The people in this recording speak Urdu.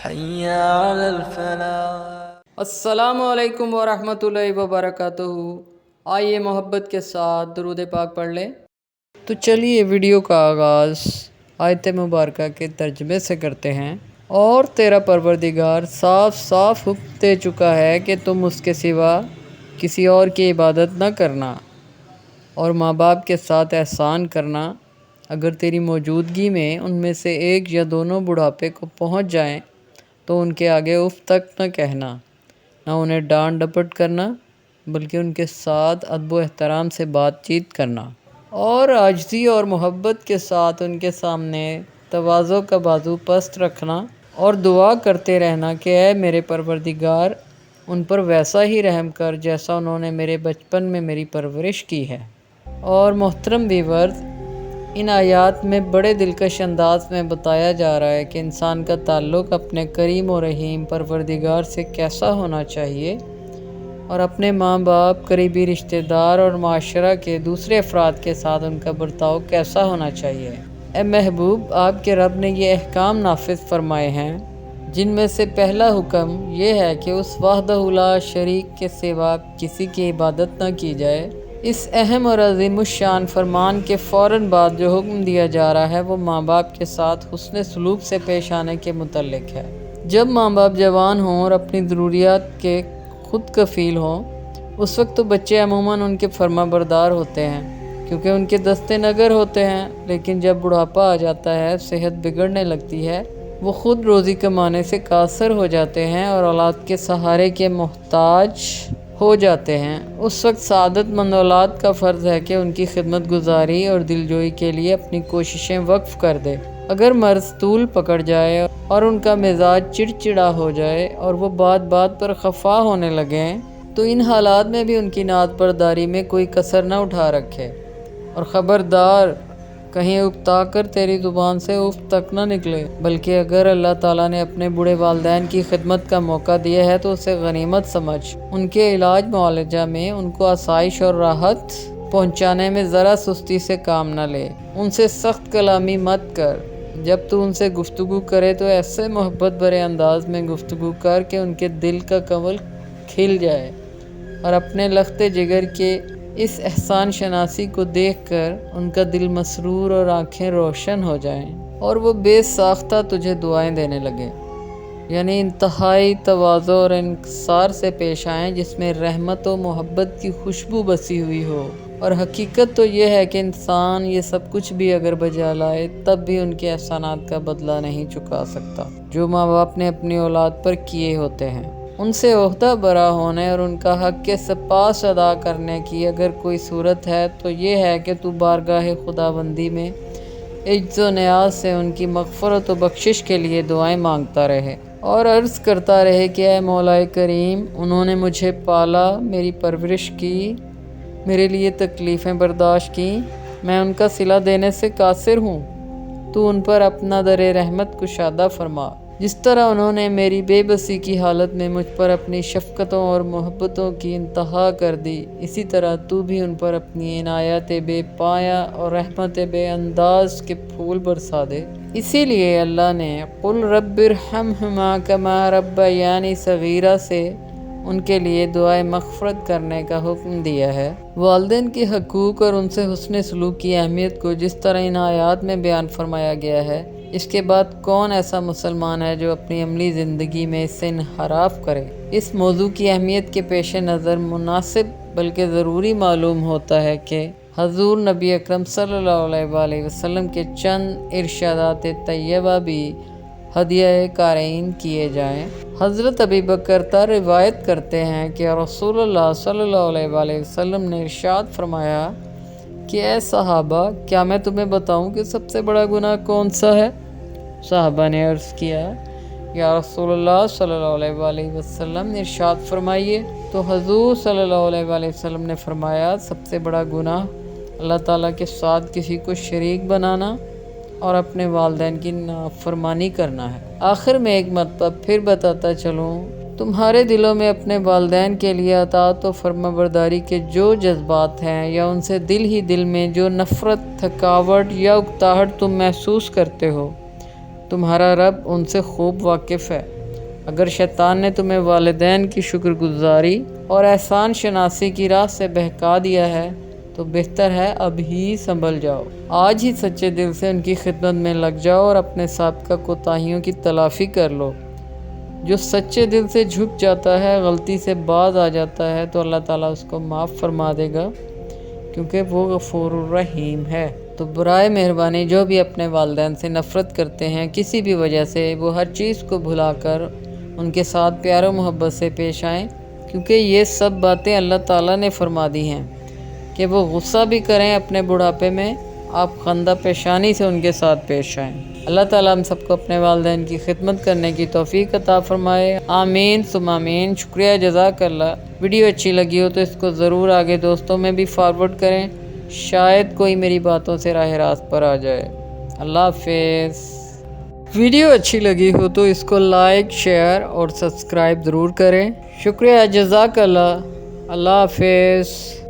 حي على الفلاح۔ السلام علیکم ورحمۃ اللہ وبرکاتہ۔ آئیے محبت کے ساتھ درود پاک پڑھ لیں۔ تو چلیے ویڈیو کا آغاز آیت مبارکہ کے ترجمے سے کرتے ہیں۔ اور تیرا پروردگار صاف صاف حکم دے چکا ہے کہ تم اس کے سوا کسی اور کی عبادت نہ کرنا، اور ماں باپ کے ساتھ احسان کرنا۔ اگر تیری موجودگی میں ان میں سے ایک یا دونوں بڑھاپے کو پہنچ جائیں تو ان کے آگے اف تک نہ کہنا، نہ انہیں ڈانٹ ڈپٹ کرنا، بلکہ ان کے ساتھ ادب و احترام سے بات چیت کرنا، اور عاجزی اور محبت کے ساتھ ان کے سامنے تواضع کا بازو پست رکھنا، اور دعا کرتے رہنا کہ اے میرے پروردگار، ان پر ویسا ہی رحم کر جیسا انہوں نے میرے بچپن میں میری پرورش کی ہے۔ اور محترم ویورز، ان آیات میں بڑے دلکش انداز میں بتایا جا رہا ہے کہ انسان کا تعلق اپنے کریم و رحیم پروردگار سے کیسا ہونا چاہیے، اور اپنے ماں باپ، قریبی رشتہ دار اور معاشرہ کے دوسرے افراد کے ساتھ ان کا برتاؤ کیسا ہونا چاہیے۔ اے محبوب، آپ کے رب نے یہ احکام نافذ فرمائے ہیں، جن میں سے پہلا حکم یہ ہے کہ اس وحدہ لا شریک کے سوا کسی کی عبادت نہ کی جائے۔ اس اہم اور عظیم الشان فرمان کے فوراً بعد جو حکم دیا جا رہا ہے وہ ماں باپ کے ساتھ حسن سلوک سے پیش آنے کے متعلق ہے۔ جب ماں باپ جوان ہوں اور اپنی ضروریات کے خود کفیل ہوں، اس وقت تو بچے عموماً ان کے فرما بردار ہوتے ہیں، کیونکہ ان کے دستے نگر ہوتے ہیں۔ لیکن جب بڑھاپا آ جاتا ہے، صحت بگڑنے لگتی ہے، وہ خود روزی کمانے سے قاصر ہو جاتے ہیں اور اولاد کے سہارے کے محتاج ہو جاتے ہیں۔ اس وقت سعادت مند اولاد کا فرض ہے کہ ان کی خدمت گزاری اور دلجوئی کے لیے اپنی کوششیں وقف کر دے۔ اگر مرض طول پکڑ جائے اور ان کا مزاج چڑچڑا ہو جائے اور وہ بات بات پر خفا ہونے لگیں، تو ان حالات میں بھی ان کی ناز برداری میں کوئی کسر نہ اٹھا رکھے، اور خبردار کہیں اکتا کر تیری زبان سے اف تک نہ نکلے، بلکہ اگر اللہ تعالیٰ نے اپنے بوڑھے والدین کی خدمت کا موقع دیا ہے تو اسے غنیمت سمجھ ان کے علاج معالجہ میں ان کو آسائش اور راحت پہنچانے میں ذرا سستی سے کام نہ لے۔ ان سے سخت کلامی مت کر۔ جب تو ان سے گفتگو کرے تو ایسے محبت بھرے انداز میں گفتگو کر کہ ان کے دل کا کنول کھل جائے، اور اپنے لخت جگر کے اس احسان شناسی کو دیکھ کر ان کا دل مسرور اور آنکھیں روشن ہو جائیں، اور وہ بے ساختہ تجھے دعائیں دینے لگے، یعنی انتہائی تواضع اور انکسار سے پیش آئیں، جس میں رحمت و محبت کی خوشبو بسی ہوئی ہو۔ اور حقیقت تو یہ ہے کہ انسان یہ سب کچھ بھی اگر بجا لائے تب بھی ان کے احسانات کا بدلہ نہیں چکا سکتا جو ماں باپ نے اپنی اولاد پر کیے ہوتے ہیں۔ ان سے عہدہ برا ہونے اور ان کا حق کے سپاس ادا کرنے کی اگر کوئی صورت ہے تو یہ ہے کہ تو بارگاہ خداوندی میں عجز و نیاز سے ان کی مغفرت و بخشش کے لیے دعائیں مانگتا رہے، اور عرض کرتا رہے کہ اے مولا کریم، انہوں نے مجھے پالا، میری پرورش کی، میرے لیے تکلیفیں برداشت کیں، میں ان کا صلہ دینے سے قاصر ہوں، تو ان پر اپنا در رحمت کشادہ فرما۔ جس طرح انہوں نے میری بے بسی کی حالت میں مجھ پر اپنی شفقتوں اور محبتوں کی انتہا کر دی، اسی طرح تو بھی ان پر اپنی عنایت بے پایہ اور رحمت بے انداز کے پھول برسا دے۔ اسی لیے اللہ نے قُلْ رَبِّ ارْحَمْهُمَا كَمَا رَبَّيَانِي صَغِيرًا سے ان کے لیے دعائے مغفرت کرنے کا حکم دیا ہے۔ والدین کے حقوق اور ان سے حسن سلوک کی اہمیت کو جس طرح ان آیات میں بیان فرمایا گیا ہے، اس کے بعد کون ایسا مسلمان ہے جو اپنی عملی زندگی میں اس سے انحراف کرے؟ اس موضوع کی اہمیت کے پیش نظر مناسب بلکہ ضروری معلوم ہوتا ہے کہ حضور نبی اکرم صلی اللہ علیہ وآلہ وسلم کے چند ارشادات طیبہ بھی ہدیہ قارئین کیے جائیں۔ حضرت ابی بکر روایت کرتے ہیں کہ رسول اللہ صلی اللہ علیہ وآلہ وسلم نے ارشاد فرمایا کہ اے صحابہ، کیا میں تمہیں بتاؤں کہ سب سے بڑا گناہ کون سا ہے؟ صحابہ نے عرض کیا، یا رسول اللہ صلی اللہ علیہ وآلہ وسلم ارشاد فرمائیے۔ تو حضور صلی اللہ علیہ وآلہ وسلم نے فرمایا، سب سے بڑا گناہ اللہ تعالیٰ کے ساتھ کسی کو شریک بنانا اور اپنے والدین کی نافرمانی کرنا ہے۔ آخر میں ایک مرتبہ پھر بتاتا چلوں، تمہارے دلوں میں اپنے والدین کے لیے اطاعت و فرما برداری کے جو جذبات ہیں، یا ان سے دل ہی دل میں جو نفرت، تھکاوٹ یا اکتاہٹ تم محسوس کرتے ہو، تمہارا رب ان سے خوب واقف ہے۔ اگر شیطان نے تمہیں والدین کی شکر گزاری اور احسان شناسی کی راہ سے بہکا دیا ہے تو بہتر ہے اب ہی سنبھل جاؤ۔ آج ہی سچے دل سے ان کی خدمت میں لگ جاؤ اور اپنے سابقہ کوتاہیوں کی تلافی کر لو۔ جو سچے دل سے جھک جاتا ہے، غلطی سے باز آ جاتا ہے تو اللہ تعالیٰ اس کو معاف فرما دے گا، کیونکہ وہ غفور الرحیم ہے۔ تو برائے مہربانی جو بھی اپنے والدین سے نفرت کرتے ہیں کسی بھی وجہ سے، وہ ہر چیز کو بھلا کر ان کے ساتھ پیار و محبت سے پیش آئیں، کیونکہ یہ سب باتیں اللہ تعالیٰ نے فرما دی ہیں کہ وہ غصہ بھی کریں اپنے بڑھاپے میں، آپ خندہ پیشانی سے ان کے ساتھ پیش آئیں۔ اللہ تعالیٰ ہم سب کو اپنے والدین کی خدمت کرنے کی توفیق عطا فرمائے، آمین ثم آمین۔ شکریہ، جزاک اللہ۔ ویڈیو اچھی لگی ہو تو اس کو ضرور آگے دوستوں میں بھی فارورڈ کریں، شاید کوئی میری باتوں سے راہ راست پر آ جائے۔ اللہ حافظ۔ ویڈیو اچھی لگی ہو تو اس کو لائک، شیئر اور سبسکرائب ضرور کریں۔ شکریہ، جزاک اللہ۔ اللہ حافظ۔